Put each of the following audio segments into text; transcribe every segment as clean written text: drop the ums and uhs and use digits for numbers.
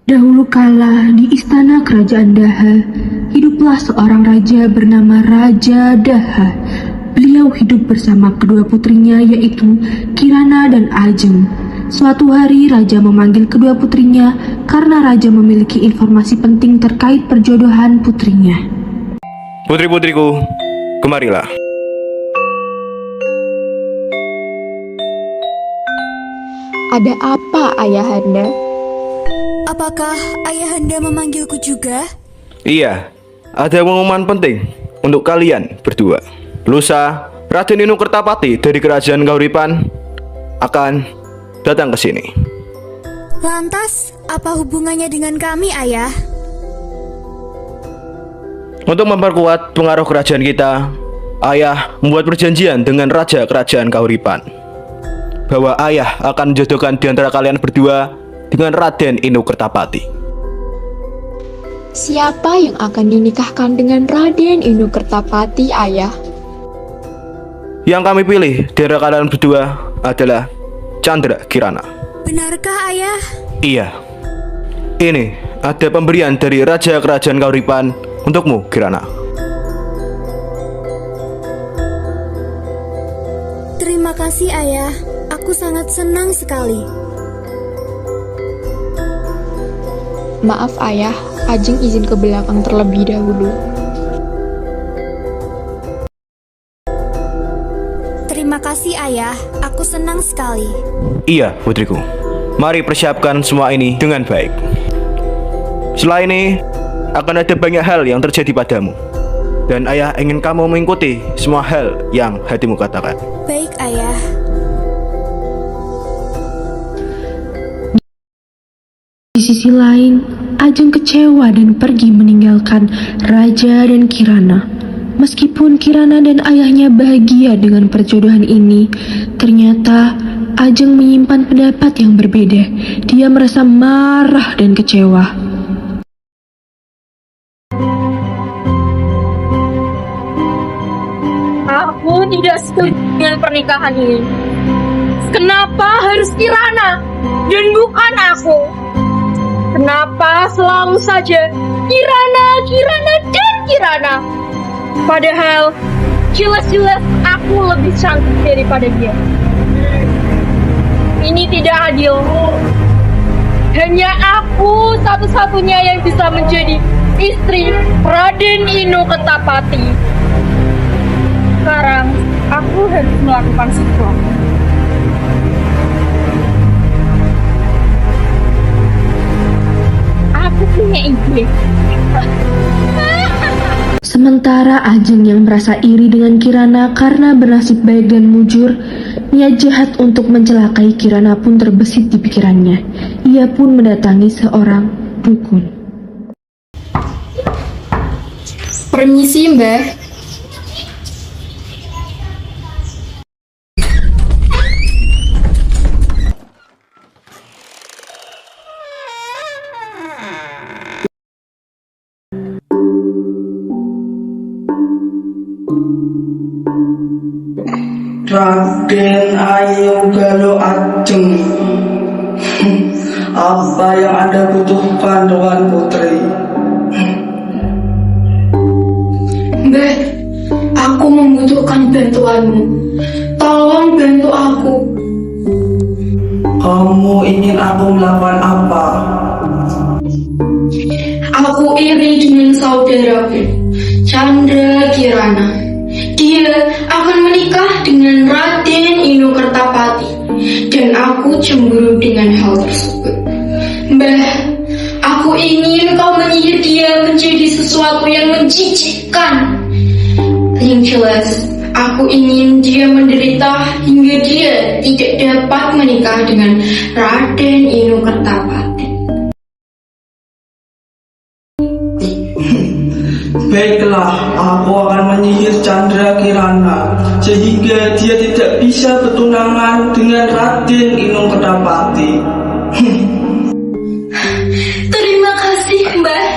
Dahulu kala di istana kerajaan Daha, hiduplah seorang raja bernama Raja Daha. Beliau hidup bersama kedua putrinya yaitu Kirana dan Ajeng. Suatu hari raja memanggil kedua putrinya karena raja memiliki informasi penting terkait perjodohan putrinya. Putri-putriku, kemarilah. Ada apa, Ayahanda? Apakah Ayahanda memanggilku juga? Iya, ada pengumuman penting untuk kalian berdua. Lusa, Raden Inu Kertapati dari Kerajaan Kahuripan akan datang ke sini. Lantas, apa hubungannya dengan kami, Ayah? Untuk memperkuat pengaruh kerajaan kita, Ayah membuat perjanjian dengan Raja Kerajaan Kahuripan bahwa Ayah akan menjodohkan di antara kalian berdua dengan Raden Inu Kertapati. Siapa yang akan dinikahkan dengan Raden Inu Kertapati, Ayah? Yang kami pilih di antara kalian berdua adalah Chandra Kirana. Benarkah, Ayah? Iya. Ini ada pemberian dari Raja Kerajaan Kahuripan untukmu, Kirana. Terima kasih, Ayah. Aku sangat senang sekali. Maaf, Ayah. Ajeng izin ke belakang terlebih dahulu. Terima kasih, Ayah. Aku senang sekali. Iya, putriku. Mari persiapkan semua ini dengan baik. Setelah ini akan ada banyak hal yang terjadi padamu, dan Ayah ingin kamu mengikuti semua hal yang hatimu katakan. Baik, Ayah. Di sisi lain, Ajeng kecewa dan pergi meninggalkan Raja dan Kirana. Meskipun Kirana dan ayahnya bahagia dengan perjodohan ini, ternyata Ajeng menyimpan pendapat yang berbeda. Dia merasa marah dan kecewa. Aku tidak setuju dengan pernikahan ini. Kenapa harus Kirana dan bukan aku? Kenapa selalu saja Kirana dan Kirana? Padahal jelas-jelas aku lebih cantik daripada dia. Ini tidak adil. Hanya aku satu-satunya yang bisa menjadi istri Raden Inu Kertapati. Sekarang aku harus melakukan sesuatu. Aku punya ide. Sementara Ajeng yang merasa iri dengan Kirana karena bernasib baik dan mujur, niat jahat untuk mencelakai Kirana pun terbesit di pikirannya. Ia pun mendatangi seorang dukun. Permisi, Mbah. Raden Ayu Galuh Ajeng. Apa yang Anda butuhkan, Tuan Putri? Mbah, aku membutuhkan bantuanmu. Tolong bantu aku. Kamu ingin aku melakukan apa? Aku iri dengan saudaraku, Chandra Kirana. Dia akan menikah dengan Raden Inu Kertapati, dan aku cemburu dengan hal tersebut. Mbah, aku ingin kau menyihir dia menjadi sesuatu yang menjijikkan. Yang jelas, aku ingin dia menderita hingga dia tidak dapat menikah dengan Raden Inu Kertapati. Baiklah, aku akan menyihir Chandra Kirana sehingga dia tidak bisa bertunangan dengan Raden Inu Kertapati. Terima kasih, Mbah.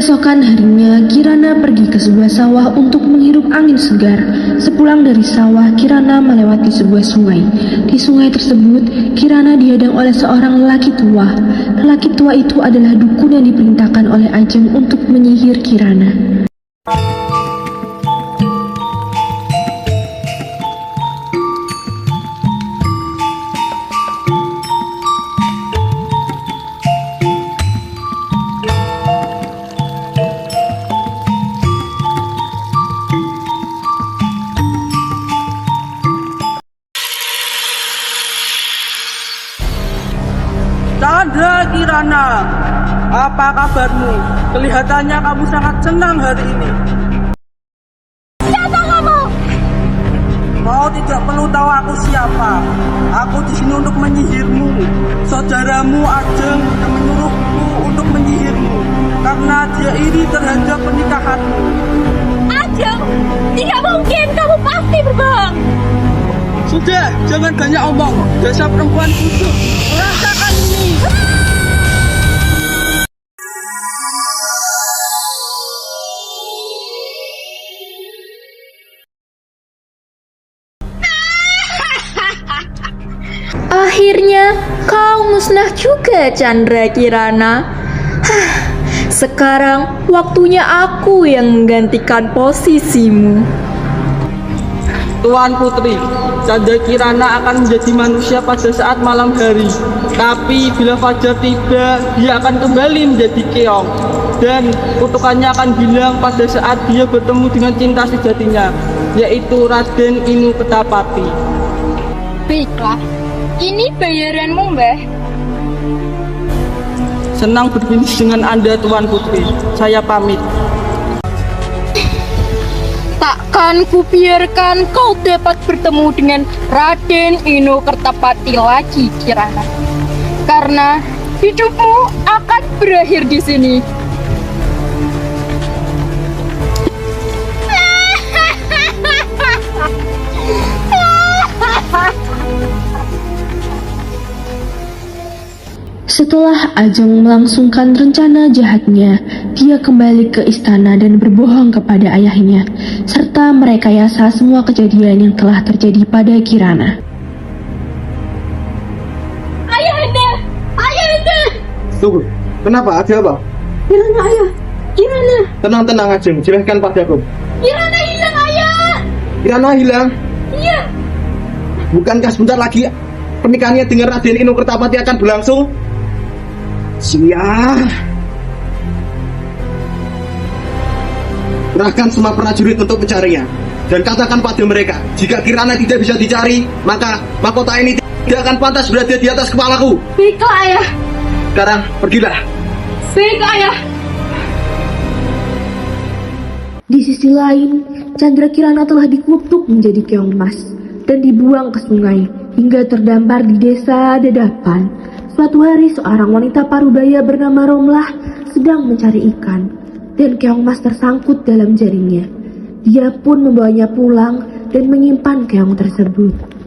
Keesokan harinya, Kirana pergi ke sebuah sawah untuk menghirup angin segar. Sepulang dari sawah, Kirana melewati sebuah sungai. Di sungai tersebut, Kirana dihadang oleh seorang lelaki tua. Lelaki tua itu adalah dukun yang diperintahkan oleh Ajeng untuk menyihir Kirana. Chandra Kirana, apa kabarmu? Kelihatannya kamu sangat senang hari ini. Siapa kamu? Kau tidak perlu tahu aku siapa. Aku di sini untuk menyihirmu. Saudaramu Ajeng yang menyuruhku untuk menyihirmu karena dia iri terhadap pernikahanmu. Ajeng, tidak mungkin, kamu pasti berbohong. Sudah, jangan banyak omong. Dasar perempuan busuk. Rasakan ini. Akhirnya kau musnah juga, Chandra Kirana. Sekarang waktunya aku yang menggantikan posisimu. Tuan Putri, Chandra Kirana akan menjadi manusia pada saat malam hari. Tapi bila fajar tiba, dia akan kembali menjadi keong. Dan kutukannya akan hilang pada saat dia bertemu dengan cinta sejatinya, yaitu Raden Inu Ketapati. Baiklah, ini bayaranmu, Mbah. Senang berbisnis dengan Anda, Tuan Putri. Saya pamit. Takkan kubiarkan kau dapat bertemu dengan Raden Inu Kertapati lagi, Kirana. Karena hidupmu akan berakhir di sini. Setelah Ajeng melangsungkan rencana jahatnya, dia kembali ke istana dan berbohong kepada ayahnya, serta merekayasa semua kejadian yang telah terjadi pada Kirana. Ayahanda! Ayahanda! Tunggu, kenapa? Ada apa? Kirana, ayah! Kirana! Tenang Ajeng, jelaskan padaku. Kirana hilang, ayah! Kirana hilang? Iya! Bukankah sebentar lagi pernikahannya dengan Raden Inu Kertapati akan berlangsung? Siap. Kerahkan semua prajurit untuk mencarinya. Dan katakan pada mereka, jika Kirana tidak bisa dicari, maka mahkota ini tidak akan pantas berada di atas kepalaku. Baiklah, ayah! Sekarang pergilah. Baik, ayah! Di sisi lain, Chandra Kirana telah dikutuk menjadi keong emas dan dibuang ke sungai hingga terdampar di desa Dadapan. Suatu hari seorang wanita parubaya bernama Romlah sedang mencari ikan dan keong emas tersangkut dalam jaringnya. Dia pun membawanya pulang dan menyimpan keong tersebut.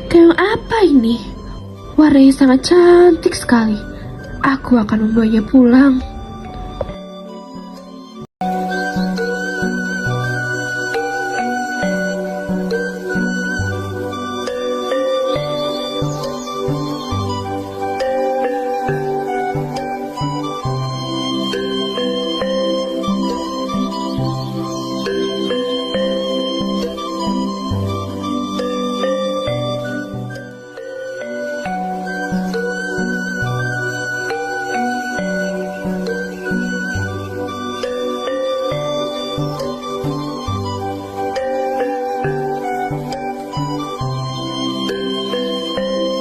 Keong apa ini? Warnanya sangat cantik sekali. Aku akan membawanya pulang.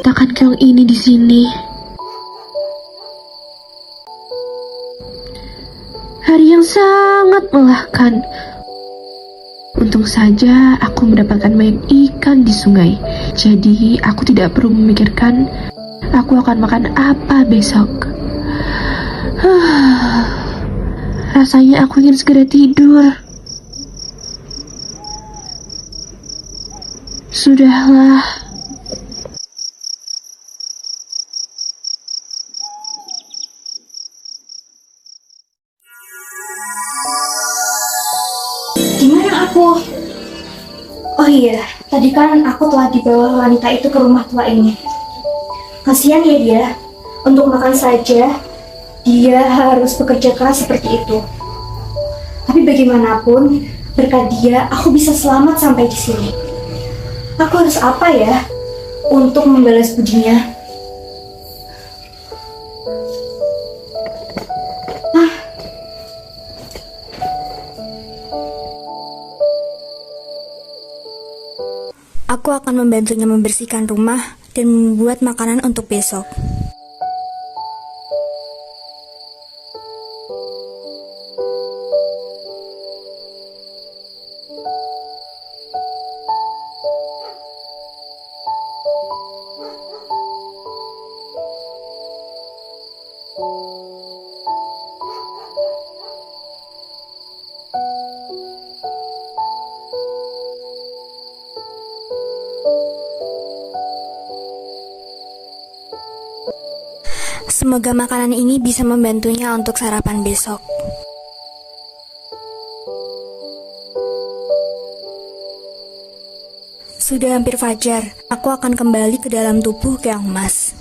Letakkan keong ini di sini. Hari yang sangat melelahkan. Untung saja aku mendapatkan banyak ikan di sungai. Jadi aku tidak perlu memikirkan Aku akan makan apa besok? Rasanya aku ingin segera tidur. Sudahlah. Gimana aku? Oh iya, tadi kan aku telah dibawa wanita itu ke rumah tua ini. Kasihan ya dia, untuk makan saja dia harus bekerja keras seperti itu. Tapi bagaimanapun, berkat dia aku bisa selamat sampai di sini. Aku harus apa ya untuk membalas budinya? Aku akan membantunya membersihkan rumah dan membuat makanan untuk besok. Semoga makanan ini bisa membantunya untuk sarapan besok. Sudah hampir fajar, aku akan kembali ke dalam tubuh Keong Mas.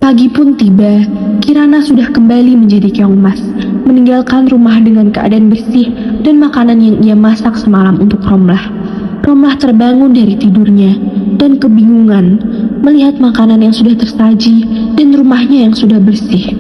Pagi pun tiba, Kirana sudah kembali menjadi Keong Mas, meninggalkan rumah dengan keadaan bersih dan makanan yang ia masak semalam untuk Romlah. Romlah terbangun dari tidurnya dan kebingungan melihat makanan yang sudah tersaji dan rumahnya yang sudah bersih.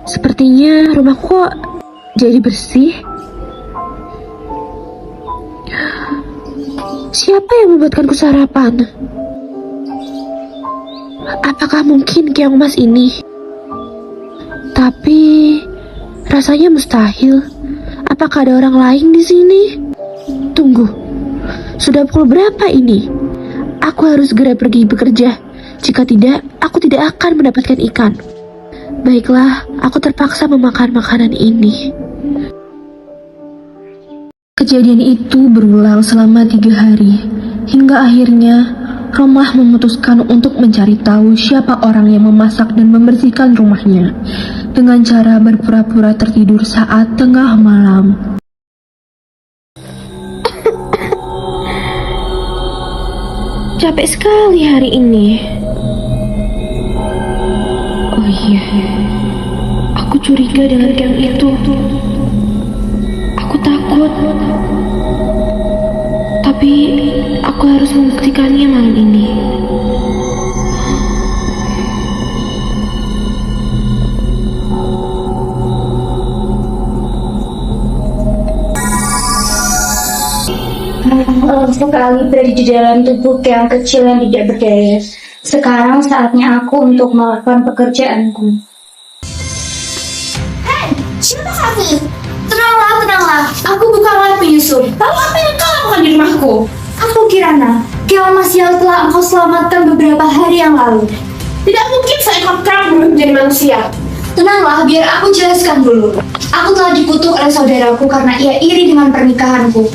Sepertinya rumahku kok jadi bersih. Siapa yang membuatkanku sarapan? Apakah mungkin Keong Mas ini? Tapi rasanya mustahil. Apakah ada orang lain di sini? Tunggu, sudah pukul berapa ini? Aku harus segera pergi bekerja. Jika tidak, aku tidak akan mendapatkan ikan. Baiklah, aku terpaksa memakan makanan ini. Kejadian itu berulang selama 3 hari, hingga akhirnya Romlah memutuskan untuk mencari tahu siapa orang yang memasak dan membersihkan rumahnya, dengan cara berpura-pura tertidur saat tengah malam. Capek sekali hari ini. Oh iya, aku curiga dengan Keong itu. Aku takut. Tapi aku harus membuktikannya malam ini. Sekali berada di dalam tubuh Keong kecil yang tidak berdaya. Sekarang saatnya aku untuk melakukan pekerjaanku. Hei, siapa kamu? Tenanglah, aku bukanlah penyusup. Lalu apa yang kau lakukan di rumahku? Aku Kirana, Keong Mas yang telah engkau selamatkan beberapa hari yang lalu. Tidak mungkin seekor Keong berubah menjadi manusia. Tenanglah, biar aku jelaskan dulu. Aku telah dikutuk oleh saudaraku karena ia iri dengan pernikahanku.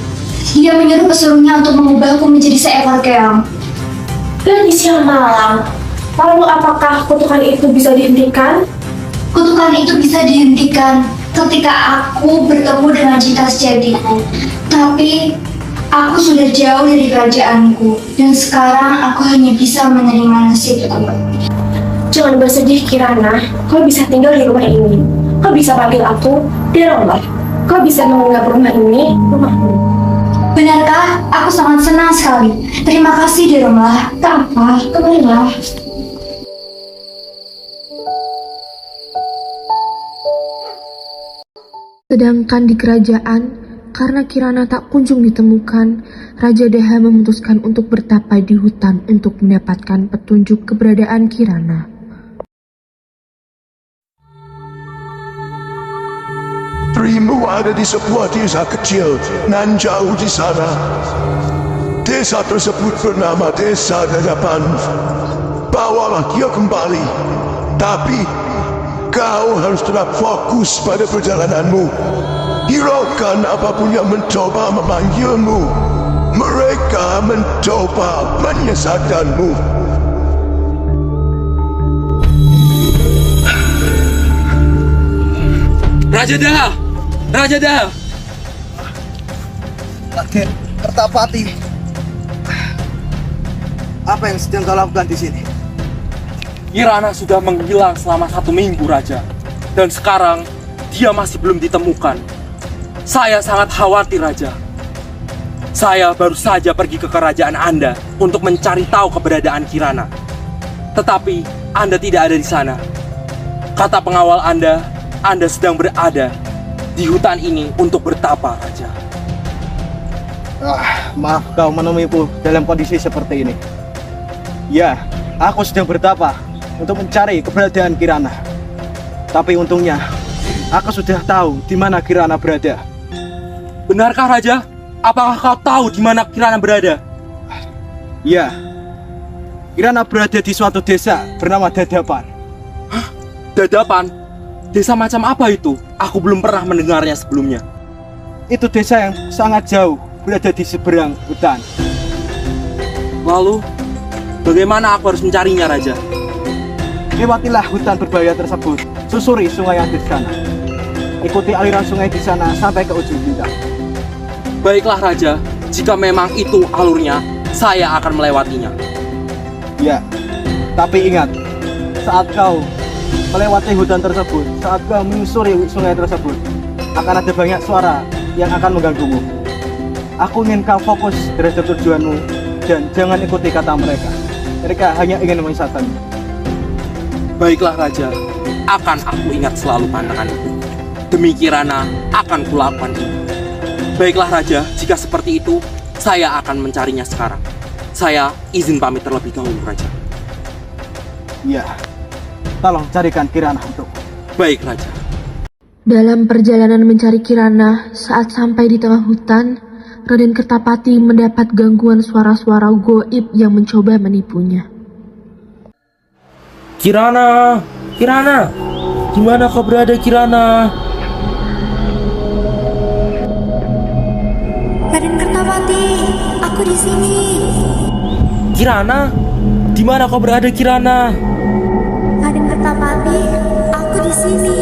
Dia menyuruh pesuruhnya untuk mengubahku menjadi seekor keong. Dan di siang malam, lalu apakah kutukan itu bisa dihentikan? Kutukan itu bisa dihentikan ketika aku bertemu dengan cinta sejatiku. Tapi aku sudah jauh dari kerajaanku, dan sekarang aku hanya bisa menerima nasibku. Jangan bersedih Kirana, kau bisa tinggal di rumah ini. Kau bisa panggil aku Deromlah. Kau bisa menganggap rumah ini rumahmu. Benarkah? Aku sangat senang sekali. Terima kasih Deromlah. Tak apa, kembalilah. Sedangkan di kerajaan, Karena Kirana tak kunjung ditemukan, Raja Daha memutuskan untuk bertapa di hutan untuk mendapatkan petunjuk keberadaan Kirana. Putrimu ada di sebuah desa kecil nan jauh di sana. Desa tersebut bernama Desa Dadapan. Bawalah dia kembali. Tapi kau harus tetap fokus pada perjalananmu. Hiraukan apapun yang mencoba memanggilmu. Mereka mencoba menyesatkanmu. Raja Daha! Raja Daha! Raden Kertapati, apa yang sedang kau lakukan di sini? Kirana sudah menghilang selama 1 minggu, Raja. Dan sekarang dia masih belum ditemukan. Saya sangat khawatir, Raja. Saya baru saja pergi ke kerajaan Anda untuk mencari tahu keberadaan Kirana. Tetapi Anda tidak ada di sana. Kata pengawal Anda sedang berada di hutan ini untuk bertapa, Raja. Maaf kau menemuiku dalam kondisi seperti ini. Ya, aku sedang bertapa untuk mencari keberadaan Kirana. Tapi untungnya, aku sudah tahu di mana Kirana berada. Benarkah, Raja? Apakah kau tahu di mana Kirana berada? Ya, Kirana berada di suatu desa bernama Dadapan. Hah? Dadapan? Desa macam apa itu? Aku belum pernah mendengarnya sebelumnya. Itu desa yang sangat jauh, berada di seberang hutan. Lalu, bagaimana aku harus mencarinya, Raja? Lewatilah hutan berbahaya tersebut, susuri sungai yang di sana. Ikuti aliran sungai di sana sampai ke ujung bintang. Baiklah, Raja. Jika memang itu alurnya, saya akan melewatinya. Ya, tapi ingat, saat kau melewati hutan tersebut, saat kau menyusuri sungai tersebut, akan ada banyak suara yang akan mengganggumu. Aku ingin kau fokus terhadap tujuanmu dan jangan ikuti kata mereka. Mereka hanya ingin menyesatkanmu. Baiklah, Raja. Akan aku ingat selalu pantangan itu. Demi Kirana, akan kulakukan ini. Baiklah, Raja. Jika seperti itu, saya akan mencarinya sekarang. Saya izin pamit terlebih dahulu, Raja. Iya. Tolong carikan Kirana untuk. Baik, Raja. Dalam perjalanan mencari Kirana, saat sampai di tengah hutan, Raden Kertapati mendapat gangguan suara-suara goib yang mencoba menipunya. Kirana! Kirana! Di mana kau berada, Kirana? Raden Kertapati, aku di sini. Kirana! Di mana kau berada, Kirana? Raden Kertapati, aku di sini.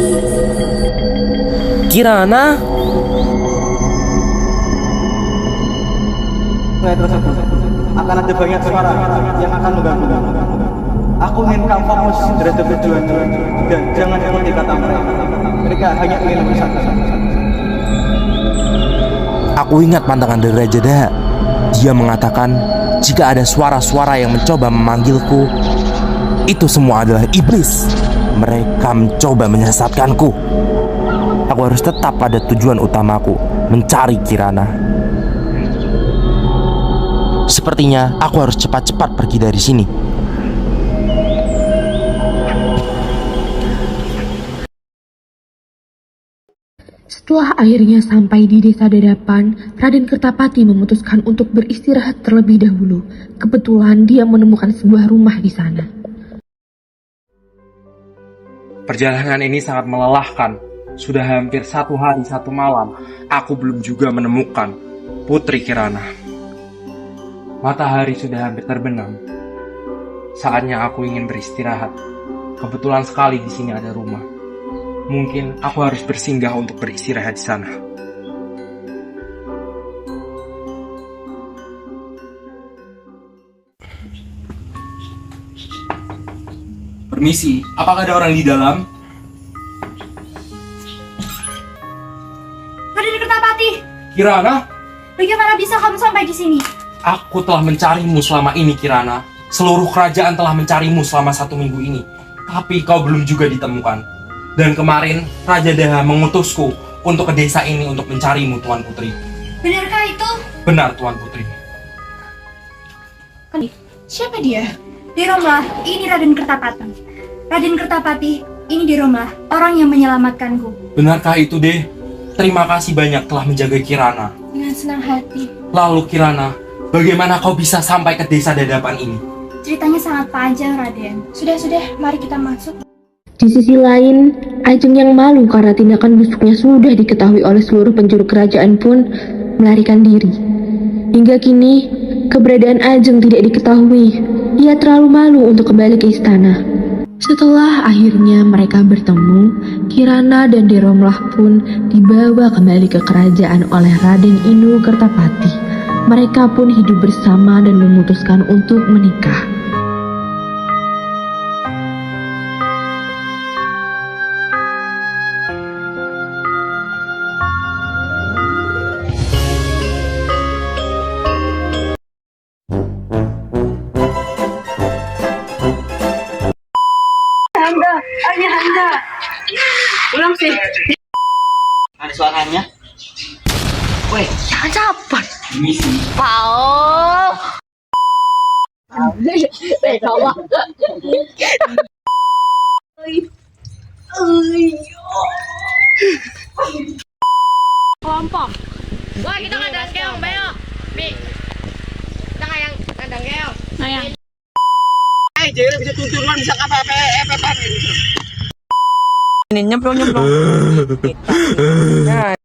Kirana? Sungai tersebut akan ada banyak suara yang akan mengganggu. Aku ingin kau fokus terhadap tujuanmu dan jangan ikuti kata mereka. Mereka hanya ingin menyesatkan. Aku ingat pantangan dari Raja Daha. Dia mengatakan jika ada suara-suara yang mencoba memanggilku, itu semua adalah iblis. Mereka mencoba menyesatkanku. Aku harus tetap pada tujuan utamaku, mencari Kirana. Sepertinya aku harus cepat-cepat pergi dari sini. Setelah akhirnya sampai di Desa Dadapan, Raden Kertapati memutuskan untuk beristirahat terlebih dahulu. Kebetulan dia menemukan sebuah rumah di sana. Perjalanan ini sangat melelahkan. Sudah hampir 1 hari 1 malam, aku belum juga menemukan Putri Kirana. Matahari sudah hampir terbenam. Saatnya aku ingin beristirahat. Kebetulan sekali di sini ada rumah. Mungkin aku harus bersinggah untuk beristirahat di sana. Permisi, apakah ada orang di dalam? Raden Kertapati, Kirana? bagaimana bisa kamu sampai di sini? Aku telah mencarimu selama ini, Kirana. Seluruh kerajaan telah mencarimu selama 1 minggu ini. Tapi kau belum juga ditemukan. Dan kemarin, Raja Daha mengutusku untuk ke desa ini untuk mencarimu, Tuan Putri. Benarkah itu? Benar, Tuan Putri. Siapa dia? Diromlah, ini Raden Kertapati. Raden Kertapati, ini Diromlah, orang yang menyelamatkanku. Benarkah itu, Deh? Terima kasih banyak telah menjaga Kirana. Dengan senang hati. Lalu Kirana, bagaimana kau bisa sampai ke desa Dadapan ini? Ceritanya sangat panjang, Raden. Sudah, mari kita masuk. Di sisi lain, Ajeng yang malu karena tindakan busuknya sudah diketahui oleh seluruh penjuru kerajaan pun melarikan diri. Hingga kini, keberadaan Ajeng tidak diketahui. Ia terlalu malu untuk kembali ke istana. Setelah akhirnya mereka bertemu, Kirana dan Diromlah pun dibawa kembali ke kerajaan oleh Raden Inu Kertapati. Mereka pun hidup bersama dan memutuskan untuk menikah. Ayahanda, belum sih. Ada suaranya. Woi, Jangan capat. misi. Pao. Bawa. Kelompok. Wah, kita ngadang keong, bayo. Mi. Kita ngadang keong. Ayang. Jadi bisa tuntunan bisa apa-apa. Ini nyemplung. Iya.